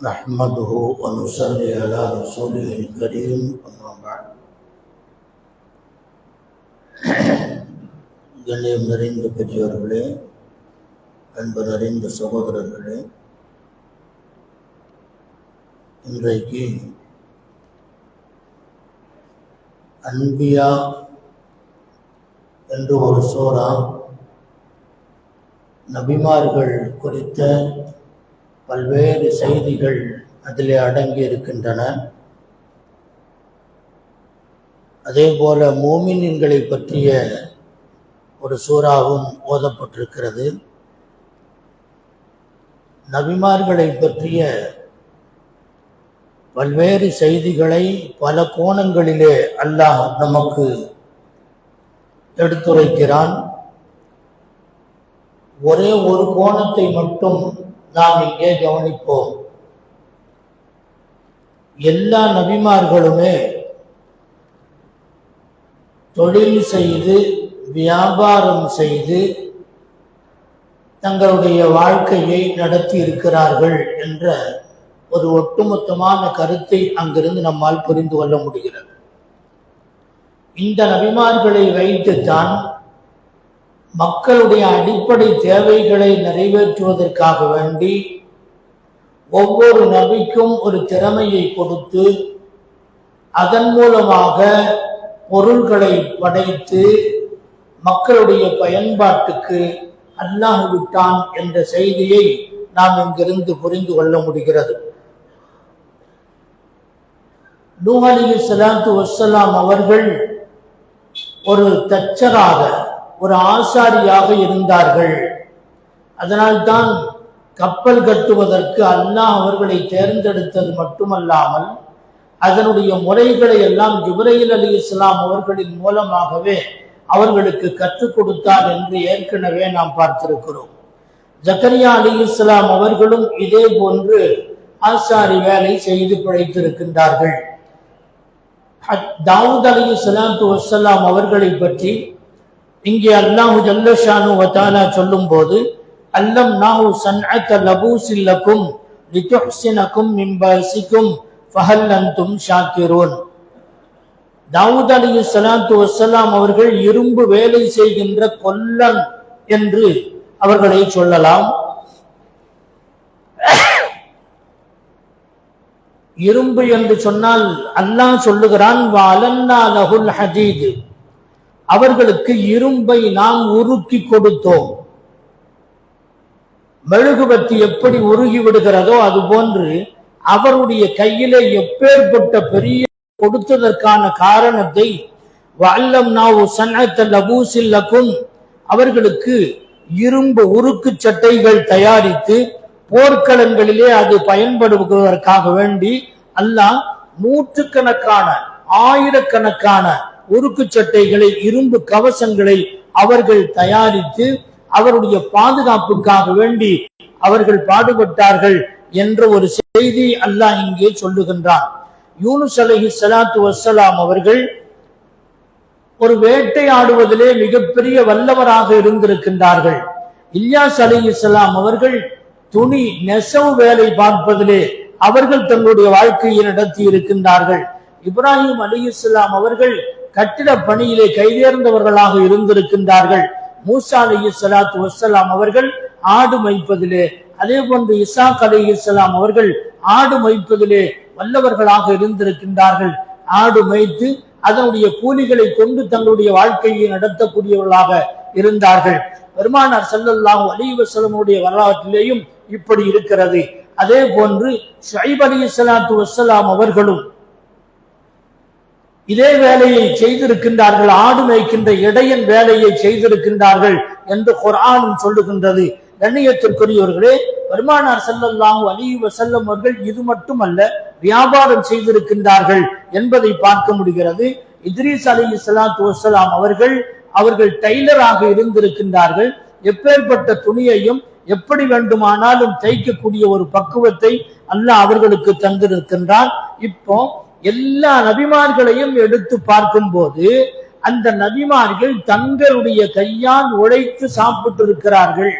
نحمده ونصلي على رسوله الكريم أما بعد. கண்ணியம் நிறைந்த பெரியவர்களே, அன்பு நிறைந்த சகோதரர்களே, இன்றைக்கு அன்பியா என்று ஒரு சூரா நபிமார்கள் குறித்த பல்வேறு செய்திகள் அதிலே அடங்கி இருக்கின்றன. அதே போல மூமின்களை பற்றிய ஒரு சூறாவும் ஓதப்பட்டிருக்கிறது. நபிமார்களை பற்றிய பல்வேறு செய்திகளை பல கோணங்களிலே அல்லாஹ் நமக்கு எடுத்துரைக்கிறான். ஒரே ஒரு கோணத்தை மட்டும் நாம் இங்கே கவனிப்போம். எல்லா நபிமார்களுமே தொழில் செய்து வியாபாரம் செய்து தங்களுடைய வாழ்க்கையை நடத்தி இருக்கிறார்கள் என்ற ஒரு ஒட்டுமொத்தமான கருத்தை அங்கிருந்து நம்மால் புரிந்து கொள்ள முடிகிறது. இந்த நபிமார்களை வைத்துத்தான் மக்களுடைய அடிப்படை தேவைகளை நிறைவேற்றுவதற்காக வேண்டி ஒவ்வொரு நபிக்கும் ஒரு திறமையை கொடுத்து அதன் மூலமாக பொருள்களை படைத்து மக்களுடைய பயன்பாட்டுக்கு அல்லாஹ் விட்டான் என்ற செய்தியை நாம் இங்கிருந்து புரிந்து கொள்ள முடிகிறது. நூஹ் அலைஹிஸ்ஸலாத்து வஸ்ஸலாம் அவர்கள் ஒரு தச்சராக, ஒரு ஆசாரியாக இருந்தார்கள். அதனால்தான் கப்பல் கட்டுவதற்கு அல்லாஹ் அவர்களை தேர்ந்தெடுத்தது மட்டுமல்லாமல் அதனுடைய முறைகளை எல்லாம் ஜிப்ரீல் அலைஹிஸ்ஸலாம் அவர்களின் மூலமாகவே அவர்களுக்கு கற்றுக் கொடுத்தார் என்று ஏற்கனவே நாம் பார்த்திருக்கிறோம். ஜக்கரியா அலைஹிஸ்ஸலாம் அவர்களும் இதே போன்று ஆசாரி வேலை செய்து பிழைத்திருக்கின்றார்கள். தாவூத் அலைஹிஸ்ஸலாத்து வஸ்ஸலாம் அவர்களை பற்றி இங்கே அல்லாஹு ஜல்ல ஷானு வ தஆலா சொல்லும் போது அல்லம்னாஹு ஸன்அத லபூஸில் லகும் லிதுஹ்ஸினகும் மின் பாஸிகும் ஃபஹல் அன்தும் ஷாக்கிரூன். தாவூத் அலைஹிஸ்ஸலாத்து வஸ்ஸலாம் அவர்கள் இரும்பு வேலை செய்கின்ற கொல்லன் என்று அவர்களை சொல்லலாம். இரும்பு என்று சொன்னால் அல்லாஹ் சொல்லுகிறான் வஅலன்னா லஹுல் ஹதீத், அவர்களுக்கு இரும்பை நாம் உருக்கி கொடுத்தோம். மெழுகுபத்தி எப்படி உருகி விடுகிறதோ அது போன்று அவருடைய கையிலே எப்பேற்பட்ட பெரிய கொடுத்ததற்கான காரணத்தை வஅல்லம்னாஹு ஸன்அத லபூஸில் லகும், அவர்களுக்கு இரும்பு உருக்கு சட்டைகள் தயாரித்து போர்க்களங்களிலே அது பயன்படுவதற்காக வேண்டி அல்லாஹ் நூற்றுக்கணக்கான ஆயிரக்கணக்கான உருக்கு சட்டைகளை, இரும்பு கவசங்களை அவர்கள் தயாரித்து அவருடைய பாதுகாப்புக்காக வேண்டி அவர்கள் பாடுபட்டார்கள் என்ற ஒரு செய்தி அல்லாஹ் இங்கே சொல்லுகின்றான். யூனுஸ் அலைஹிஸ்ஸலாத்து வஸ்ஸலாம் அவர்கள் ஒரு வேட்டையாடுவதிலே மிகப்பெரிய வல்லவராக இருந்திருக்கின்றார்கள். இல்யாஸ் அலைஹிஸ்ஸலாம் அவர்கள் துணி நெசவு வேலை பார்ப்பதிலே அவர்கள் தங்களுடைய வாழ்க்கையை நடத்தி இருக்கின்றார்கள். இப்ராஹிம் அலைஹிஸ்ஸலாம் அவர்கள் கட்டிட பணியிலே கைதேர்ந்தவர்களாக இருந்திருக்கின்றார்கள். மூசா அலைஹிஸ்ஸலாத்து வஸ்ஸலாம் அவர்கள் ஆடு மேய்ப்பதிலே, அதே போன்று இசாக் அலைஹிஸ்ஸலாம் அவர்கள் ஆடு மேய்ப்பதிலே வல்லவர்களாக இருந்திருக்கின்றார்கள். ஆடு மேய்த்து அதனுடைய கூலிகளை கொண்டு தங்களுடைய வாழ்க்கையை நடத்தக்கூடியவர்களாக இருந்தார்கள். பெருமானார் ஸல்லல்லாஹு அலைஹி வஸல்லமுடைய வரலாற்றிலேயும் இப்படி இருக்கிறது. அதே போன்று ஷுஐப் அலைஹிஸ்ஸலாத்து வஸ்ஸலாம் அவர்களும் இதே வேலையை செய்திருக்கின்றார்கள். ஆடு மேய்க்கின்ற இடையன் வேலையை செய்திருக்கின்றார்கள் என்று குர்ஆனும் சொல்லுகின்றது. கண்ணியத்திற்குரியவர்களே, பெருமானார் ஸல்லல்லாஹு அலைஹி வஸல்லம் அவர்கள் இது மட்டுமல்ல வியாபாரம் செய்திருக்கின்றார்கள் என்பதை பார்க்க முடிகிறது. இத்ரீஸ் அலைஹிஸ்ஸலாத்து வஸ்ஸலாம் அவர்கள் டைலராக இருந்திருக்கின்றார்கள். எப்பேற்பட்ட துணியையும் எப்படி வேண்டுமானாலும் தைக்கக்கூடிய ஒரு பக்குவத்தை அல்லாஹ் அவர்களுக்கு தந்திருக்கின்றான். இப்போ எல்லா நபிமார்களையும் எடுத்து பார்க்கும் போது அந்த நபிமார்கள் தங்களுடைய கையால் உழைத்து சாப்பிட்டு இருக்கிறார்கள்.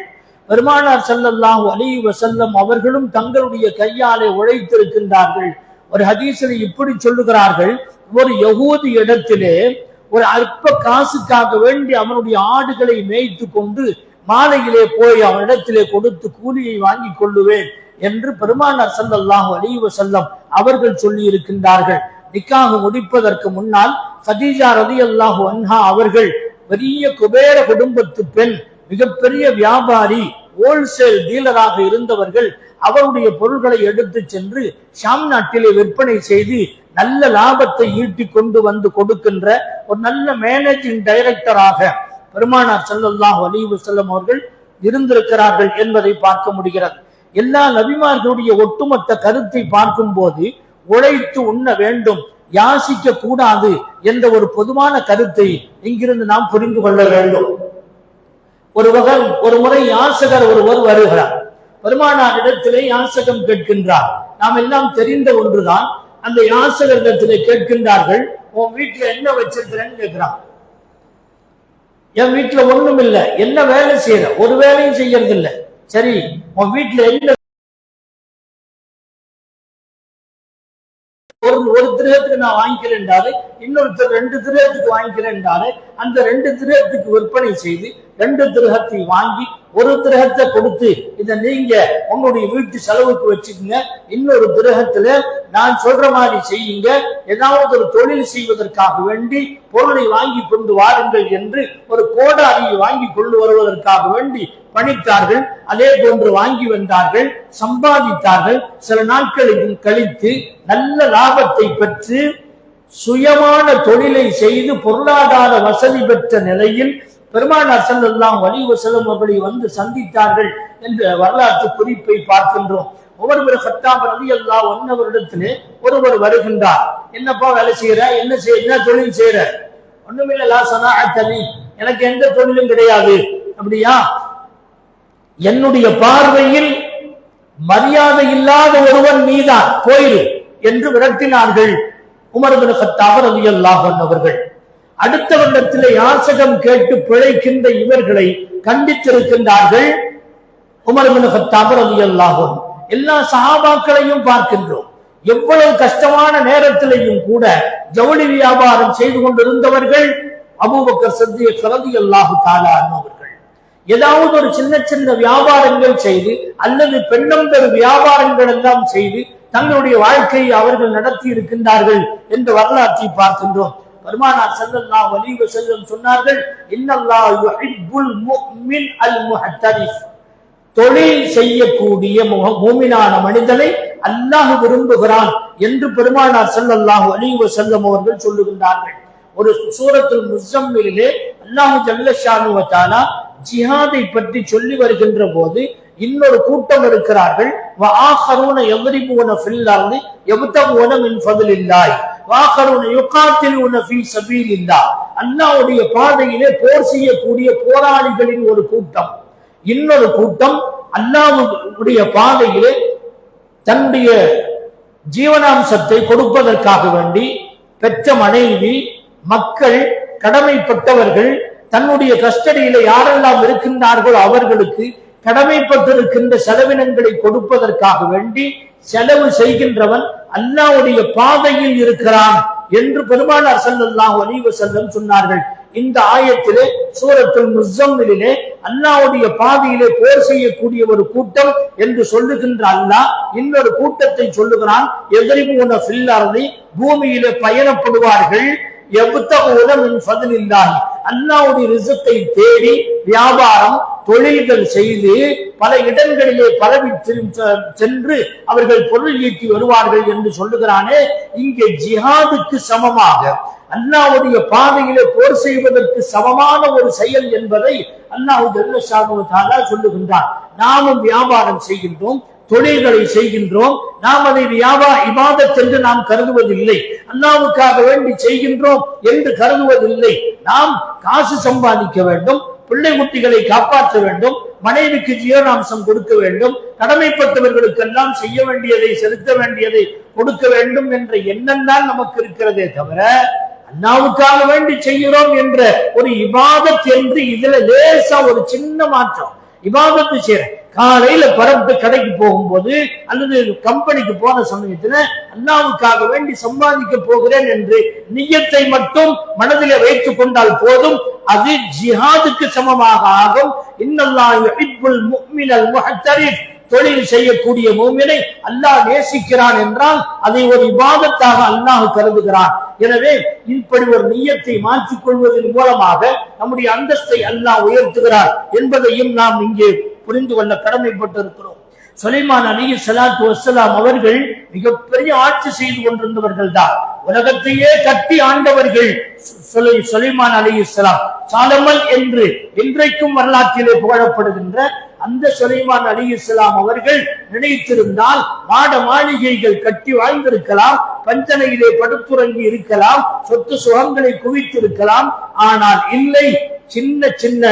பெருமானார் ஸல்லல்லாஹு அலைஹி வஸல்லம் அவர்களும் தங்களுடைய கையாலே உழைத்திருக்கின்றார்கள். ஒரு ஹதீஸில் இப்படி சொல்லுகிறார்கள், ஒரு யகூதி இடத்திலே ஒரு அற்ப காசுக்காக வேண்டி அவனுடைய ஆடுகளை மேய்த்து கொண்டு மாலையிலே போய் அவனிடத்திலே கொடுத்து கூலியை வாங்கி கொள்ளுவேன் என்று பெருமானார் ஸல்லல்லாஹு அலைஹி வஸல்லம் அவர்கள் சொல்லி இருக்கின்றார்கள். நிக்காஹ் முடிப்பதற்கு முன்னால் கதீஜா ரலியல்லாஹு அன்ஹா அவர்கள் பெரிய குபேர குடும்பத்து பெண், மிகப்பெரிய வியாபாரி, ஹோல்சேல் டீலராக இருந்தவர்கள். அவருடைய பொருள்களை எடுத்து சென்று ஷாம் நாட்டிலே விற்பனை செய்து நல்ல லாபத்தை ஈட்டி கொண்டு வந்து கொடுக்கின்ற ஒரு நல்ல மேனேஜிங் டைரக்டராக பெருமானார் ஸல்லல்லாஹு அலைஹி வஸல்லம் அவர்கள் இருந்திருக்கிறார்கள் என்பதை பார்க்க முடிகிறது. எல்லா நபிமார்களுடைய ஒட்டுமொத்த கருத்தை பார்க்கும் போது உழைத்து உண்ண வேண்டும், யாசிக்க கூடாது என்ற ஒரு பொதுவான கருத்தை இங்கிருந்து நாம் புரிந்து கொள்ள வேண்டும். ஒரு முறை யாசகர் ஒருவர் வருகிறார். பெருமானார் இடத்திலே யாசகம் கேட்கின்றார். நாம் எல்லாம் தெரிந்த ஒன்றுதான். அந்த யாசகரிடத்திலே கேட்கின்றார்கள், உன் வீட்டுல என்ன வச்சிருக்கிறேன்னு கேட்கிறான். என் வீட்டுல ஒண்ணும் இல்லை, என்ன வேலை செய்யற? ஒரு வேலையும் செய்யறது இல்லை. சரி, உன் வீட்டுல என்ன? ஒரு திரகத்துக்கு நான் வாங்கிக்கிறேன்டாரு, இன்னொருத்தர் 2 திரகத்துக்கு வாங்கிக்கிறேன்டாரு. அந்த 2 திரகத்துக்கு விற்பனை செய்து 2 திரகத்தை வாங்கி ஒரு திரகத்தை கொடுத்து, இதை நீங்க உங்களுடைய வீட்டு செலவுக்கு வச்சுக்கோங்க, இன்னொரு திரகத்துல நான் சொல்ற மாதிரி செய்யுங்க, ஏதாவது ஒரு தொழில் செய்வதற்காக வேண்டி பொருளை வாங்கி கொண்டு வாருங்கள் என்று ஒரு கோடாரியை வாங்கி கொண்டு வருவதற்காக வேண்டி பணித்தார்கள். அதே போன்று வாங்கி வந்தார்கள், சம்பாதித்தார்கள். சில நாட்களுக்கு கழித்து நல்ல லாபத்தை பெற்று சுயமான தொழிலை செய்து பொருளாதார வசதி பெற்ற நிலையில் பெருமானார் ஸல்லல்லாஹு அலைஹி வஸல்லம் அவர்களை வந்து சந்தித்தார்கள் என்ற வரலாற்று குறிப்பை பார்க்கின்றோம். உமர் பின் கத்தாப் ரலியல்லாஹு அன்ஹு அவரிடத்திலே ஒருவர் வருகின்றார். என்னப்பா வேலை செய்யற? என்ன தொழில் செய்யற? ஒண்ணுமில்ல, லா ஸனாஅத லி, எனக்கு எந்த தொழிலும் கிடையாது. அப்படியா? என்னுடைய பார்வையில் மரியாதை இல்லாத ஒருவன் நீதான், போயிரு என்று விரட்டினார்கள் உமர் பின் கத்தாப் ரலியல்லாஹு அன்ஹு அவர்கள். அடுத்த வருடத்திலே யாசகம் கேட்டு பிழைக்கின்ற இவர்களை கண்டித்திருக்கின்றார்கள் உமர் பின் கத்தாப் ரலியல்லாஹு அன்ஹு. எல்லா சஹாபாக்களையும் பார்க்கின்றோம். எவ்வளவு கஷ்டமான நேரத்திலேயும் கூட ஜவுளி வியாபாரம் செய்து கொண்டிருந்தவர்கள் அபூபக்கர் சித்திக் ரலியல்லாஹு தஆலா அன்ஹு அவர்கள். ஏதாவது ஒரு சின்ன சின்ன வியாபாரங்கள் செய்து அல்லது பெண்ணம்பெரு வியாபாரங்கள் எல்லாம் செய்து தங்களுடைய வாழ்க்கையை அவர்கள் நடத்தி இருக்கின்றார்கள் என்ற வரலாற்றை பார்க்கின்றோம். பெருமானார் ஸல்லல்லாஹு அலைஹி வஸல்லம் சொன்னார்கள், இன்னல்லாஹு யுஹிப்புல் முஃமின் அல் முஹ்தரிஃப், தொழில் செய்யக்கூடிய மூமினான மனிதனை அல்லாஹ் விரும்புகிறான் என்று பெருமானார் ஸல்லல்லாஹு அலைஹி வஸல்லம் அவர்கள் சொல்லுகின்றார்கள். ஒரு சூரத்துல் முஸம்மிலிலே அல்லாஹ் ஜல்ல ஷானு வ தஆலா ஜிஹாதை பற்றி சொல்லி வருகின்ற போது இன்னொரு கூட்டம் இருக்கிறார்கள், வஆഖரூன யضربூன ஃபில் அர்தி யப்தகூன மின் ஃபضலில்லாஹ் வஆഖரூன யுகாத்திலூன ஃபீ ஸபீலில்லாஹ், அல்லாஹ்வுடைய பாதையிலே போர் செய்யக்கூடிய போராளிகளின் ஒரு கூட்டம். இன்னொரு கூட்டம் அல்லாஹ்வுடைய பாதையிலே தன்னுடைய ஜீவனாம்சத்தை கொடுப்பதற்காக வேண்டி பெற்ற மனைவி, மக்கள், கடமைப்பட்டவர்கள், தன்னுடைய கஸ்டடியில யாரெல்லாம் இருக்கின்றார்களோ அவர்களுக்கு கடமைப்பட்டிருக்கின்ற செலவினங்களை கொடுப்பதற்காக வேண்டி செலவு செய்கின்றவன் அல்லாஹ்வுடைய பாதையில் இருக்கிறான் என்று பெருமானார் ஸல்லல்லாஹு அலைஹி வஸல்லம் சொன்னார்கள். இந்த ஆயத்திலே சூரத்துல் முஸம்மிலிலே அல்லாஹ்வுடைய பாதையிலே போர் செய்யக்கூடிய ஒரு கூட்டம் என்று சொல்லுகின்ற அல்லாஹ் இன்னொரு கூட்டத்தை சொல்லுகிறான், யضربூன ஃபில் அர்தி, பூமியிலே பயணப்படுவார்கள், யப்தகூன மின் ஃபضலில்லாஹ், அல்லாஹ்வுடைய ரிஸ்கை தேடி வியாபாரம் தொழில்கள் செய்து பல இடங்களிலே பரவி சென்று அவர்கள் பொருள் ஈட்டி வருவார்கள் என்று சொல்லுகிறானே. இங்கே ஜிஹாதுக்கு சமமாக அல்லாஹ்வுடைய பாதையிலே போர் செய்வதற்கு சமமான ஒரு செயல் என்பதை அல்லாஹ் ஜல்ல ஷானு வ தஆலா சொல்லுகின்றார். நாமும் வியாபாரம் செய்கின்றோம், தொழில்களை செய்கின்றோம். நாம் அதை இபாதத் என்று நாம் கருதுவதில்லை, அல்லாஹ்வுக்காக வேண்டி செய்கின்றோம் என்று கருதுவதில்லை. நாம் காசு சம்பாதிக்க வேண்டும், பிள்ளை குட்டிகளை காப்பாற்ற வேண்டும், மனைவிக்கு ஜீவனாம்சம் கொடுக்க வேண்டும், கடமைப்பட்டவர்களுக்கெல்லாம் செய்ய வேண்டியதை செலுத்த வேண்டியதை கொடுக்க வேண்டும் என்ற எண்ணம் தான் நமக்கு இருக்கிறதே தவிர அல்லாஹ்வுக்காக வேண்டி செய்கிறோம் என்ற ஒரு இபாதத் என்று இதுல லேசா ஒரு சின்ன மாற்றம். இபாதத்து செய்யறேன். காலையில பரப்பு கடைக்கு போகும்போது அல்லது கம்பெனிக்கு போன சமயத்துல அல்லாஹ்வுக்காக வேண்டி சம்பாதிக்க போகிறேன் என்று நியத்தை மட்டும் மனதிலே வைத்துக் கொண்டால் போதும், அது ஜிஹாதுக்கு சமமாக ஆகும். இன்னல்லாஹு யுஹிப்புல் முஃமினல் முஹ்தரிஃப், தொழில் செய்யக்கூடிய மூமினை அல்லாஹ் நேசிக்கிறான் என்றால் அதை ஒரு இபாதத்தாக அல்லாஹ் கருதுகிறான். எனவே இப்படி ஒரு நியத்தை மாற்றிக் கொள்வதன் மூலமாக நம்முடைய அந்தஸ்தை அல்லாஹ் உயர்த்துகிறார் என்பதையும் நாம் இங்கே புரிந்து கொள்ள கடமைப்பட்டிருக்கிறோம். சுலைமான் அலைஹிஸ்ஸலாத்து வஸ்ஸலாம் அவர்கள் மிகப்பெரிய ஆட்சி செய்து கொண்டிருந்தவர்கள் தான். உலகத்தையே கட்டி ஆண்டவர்கள் சுலைமான் அலைஹிஸ்ஸலாம். சாலமன் என்று இன்றைக்கும் வரலாற்றிலே புகழப்படுகின்ற அந்த சுலைமான் அலைஹிஸ்ஸலாம் அவர்கள் நினைத்திருந்தால் மாட மாளிகைகள் கட்டி வாழ்ந்திருக்கலாம், பஞ்சனையிலே படுத்துறங்கி இருக்கலாம், சொத்து சுகங்களை குவித்திருக்கலாம். ஆனால் இல்லை, சின்ன சின்ன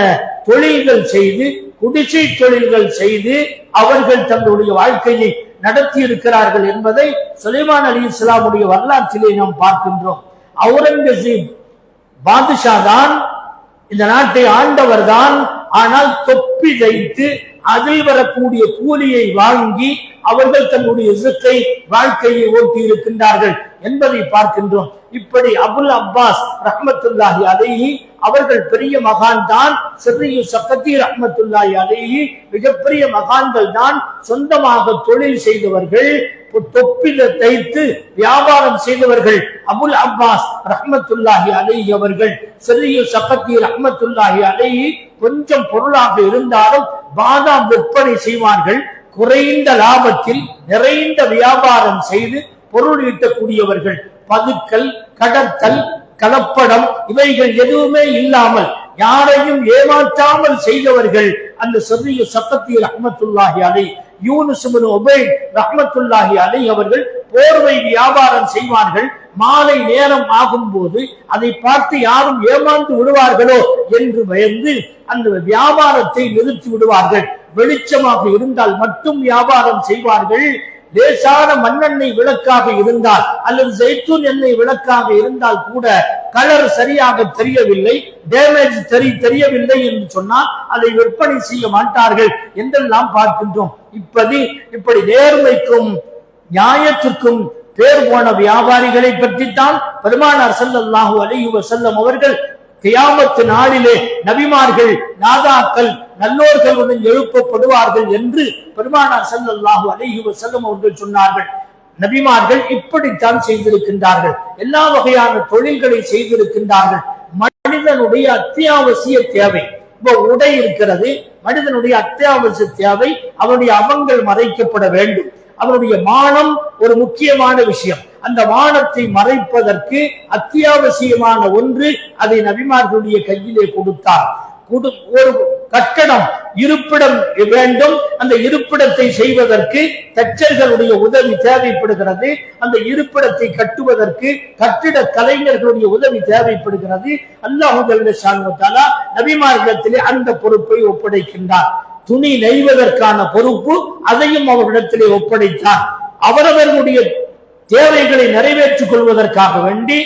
தொழில்கள் செய்து, குடிசை தொழில்கள் செய்து அவர்கள் தங்களுடைய வாழ்க்கையை நடத்தி இருக்கிறார்கள் என்பதை சுலைமான் அலைஹிஸ்ஸலாமுடைய வரலாற்றிலே நாம் பார்க்கின்றோம். அவுரங்கசீப் பாதுஷா தான், இந்த நாட்டை ஆண்டவர் தான். ஆனால் தொப்பி வைத்து அதில் வரக்கூடிய கூலியை வாங்கி அவர்கள் தன்னுடைய இசத்தை வாழ்க்கையை ஓட்டி இருக்கின்றார்கள் என்பதை பார்க்கின்றோம். இப்படி அபுல் அப்பாஸ் ரஹ்மத்துல்லாஹி அலைஹி அவர்கள் பெரிய மகான் தான். சிர்ரியூ சக்கத்தி ரஹ்மத்துல்லாஹி அலைஹி மிகப்பெரிய மகான்கள் தான். சொந்தமாக தொழில் செய்தவர்கள், தொப்பில தைத்து வியாபாரம் செய்தவர்கள் அபுல் அப்பாஸ் ரஹ்மத்துல்லாஹி அலைஹி அவர்கள். சிர்ரியூ சக்கத்தி ரஹ்மத்துல்லாஹி அலைஹி கொஞ்சம் பொருளாக இருந்தாலும் பாதாம் விற்பனை செய்வார்கள். குறைந்த லாபத்தில் நிறைந்த வியாபாரம் செய்து பொருள் ஈட்டக்கூடியவர்கள். பதுக்கல், கடத்தல், கலப்படம் இவைகள் எதுவுமே இல்லாமல் யாரையும் ஏமாற்றாமல் செய்தவர்கள் அந்த சிர்ரியூ சக்கத்தி ரஹ்மத்துல்லாஹி அலைஹி. யூனுஸ் இப்னு உபைத் ரஹ்மத்துல்லாஹி அலைஹி அவர்கள் போர்வை வியாபாரம் செய்வார்கள். மாலை நேரம் ஆகும் போது அதை பார்த்து யாரும் ஏமாந்து விடுவார்களோ என்று பயந்து அந்த வியாபாரத்தை நிறுத்தி விடுவார்கள். வெளிச்சமாக இருந்தால் மட்டும் வியாபாரம் செய்வார்கள். லேசான மண்ணெண்ணெய் விளக்காக இருந்தால் அல்லது ஜெய்தூன் எண்ணெய் விளக்காக இருந்தால் கூட கலர் சரியாக தெரியவில்லை, டேமேஜ் தெரியவில்லை என்று சொன்னால் அதை விற்பனை செய்ய மாட்டார்கள் என்றெல்லாம் பார்க்கின்றோம். இப்படி நேர்மைக்கும் நியாயத்திற்கும் பேர் போன வியாபாரிகளை பற்றித்தான் பெருமானார் ஸல்லல்லாஹு அலைஹி வஸல்லம் அவர்கள் கியாமத் நாளிலே நபிமார்கள், நாதாக்கள், நல்லோர்களுடன் எழுப்பப்படுவார்கள் என்று பெருமானார் ஸல்லல்லாஹு அலைஹி வஸல்லம் அவர்கள் சொன்னார்கள். நபிமார்கள் இப்படித்தான் செய்திருக்கின்றார்கள். எல்லா வகையான தொழில்களை செய்திருக்கின்றார்கள். மனிதனுடைய அத்தியாவசிய தேவை, உடை இருக்கிறது, மனிதனுடைய அத்தியாவசிய தேவை, அவனுடைய அவங்கள் மறைக்கப்பட வேண்டும். அவருடைய மானம் ஒரு முக்கியமான விஷயம். அந்த மானத்தை மறைப்பதற்கு அத்தியாவசியமான ஒன்று அதை நபிமார்களுடைய கையிலே கொடுத்தார். ஒரு கட்டடம், இருப்பிடம் வேண்டும். அந்த இருப்பிடத்தை செய்வதற்கு தச்சர்களுடைய உதவி தேவைப்படுகிறது. அந்த இருப்பிடத்தை கட்டுவதற்கு கட்டிட கலைஞர்களுடைய உதவி தேவைப்படுகிறது. அல்லாஹ் ஜல்ல ஷானஹு வ தஆலா நபிமார்களிடத்திலே அந்த பொறுப்பை ஒப்படைக்கின்றார். துணி நெய்வதற்கான பொறுப்பு அதையும் அவர்களிடத்திலே ஒப்படைத்தார். அவரவர்களுடைய தேவைகளை நிறைவேற்றிக் கொள்வதற்காக வேண்டி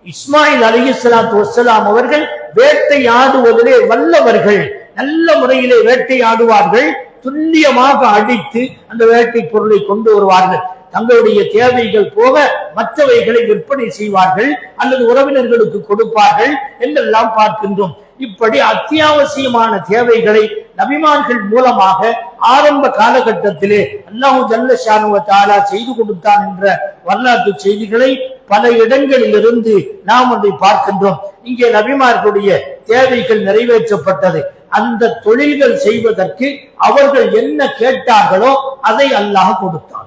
இஸ்மாயில் அலைஹிஸ்ஸலாத்து வஸ்ஸலாம் அவர்கள் வேட்டையாடுவதிலே வல்லவர்கள். நல்ல முறையிலே வேட்டையாடுவார்கள். துல்லியமாக அடித்து அந்த வேட்டை பொருளை கொண்டு வருவார்கள். தங்களுடைய தேவைகள் போக மற்றவைகளை விற்பனை செய்வார்கள் அல்லது உறவினர்களுக்கு கொடுப்பார்கள் என்றெல்லாம் பார்க்கின்றோம். இப்படி அத்தியாவசியமான தேவைகளை நபிமார்கள் மூலமாக ஆரம்ப காலகட்டத்திலே அல்லாஹ் ஜல்ல ஷானஹு வ தஆலா செய்து கொடுத்தான் என்ற வரலாற்று செய்திகளை பல இடங்களிலிருந்து நாம் அதை பார்க்கின்றோம். இங்கே நபிமார்களுடைய தேவைகள் நிறைவேற்றப்பட்டது. அந்த தொழில்கள் செய்வதற்கு அவர்கள் என்ன கேட்டார்களோ அதை அல்லாஹ் கொடுத்தான்.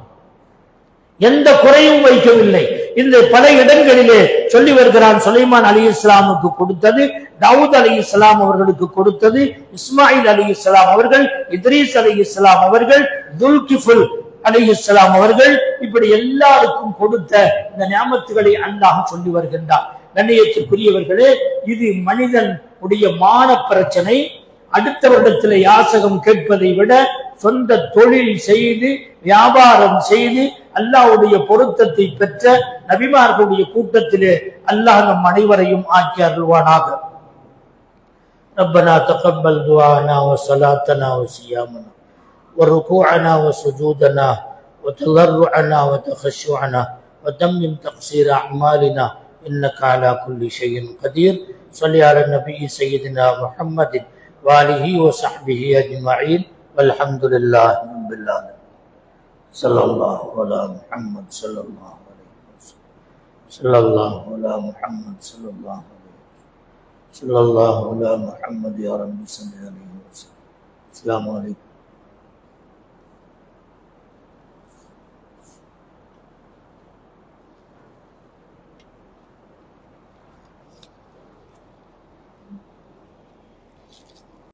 எந்த குறையும் வைக்கவில்லை. இந்த பல இடங்களிலே சொல்லி வருகிறான். சுலைமான் அலைஹிஸ்ஸலாமுக்கு கொடுத்தது, தாவூத் அலைஹிஸ்ஸலாம் அவர்களுக்கு கொடுத்தது, இஸ்மாயில் அலைஹிஸ்ஸலாம் அவர்கள், இத்ரீஸ் அலைஹிஸ்ஸலாம் அவர்கள், துல்கிஃபுல் அலைஹிஸ்ஸலாம் அவர்கள், இப்படி எல்லாருக்கும் கொடுத்த இந்த நியாமத்துகளை அல்லாஹ் சொல்லி வருகின்றார். கண்ணியத்திற்குரியவர்களே, இது மனிதன் உடைய மான பிரச்சனை. அடுத்தவரிடத்தில் யாசகம் கேட்பதை விட சொந்த தொழில் செய்து வியாபாரம் செய்து அல்லாஹ்வுடைய பொருத்தத்தை பெற்ற நபிமார்களுடைய கூட்டத்திலே அல்லாஹ் நம் அனைவரையும் ஆக்கி அருள்வானாக. ربنا تقبل دعاءنا وصلاتنا وصيامنا وركوعنا وسجودنا وتضرعنا وتخشعنا وتمم تقصير أعمالنا إنك على كل شيء قدير. صل على النبي سيدنا محمد وآله وصحبه أجمعين والحمد لله رب العالمين. صلى الله على محمد صلى الله عليه وسلم. صلى الله على محمد صلى الله عليه وسلم. صلى الله على محمد يا رب صل عليه وسلم. السلام عليكم.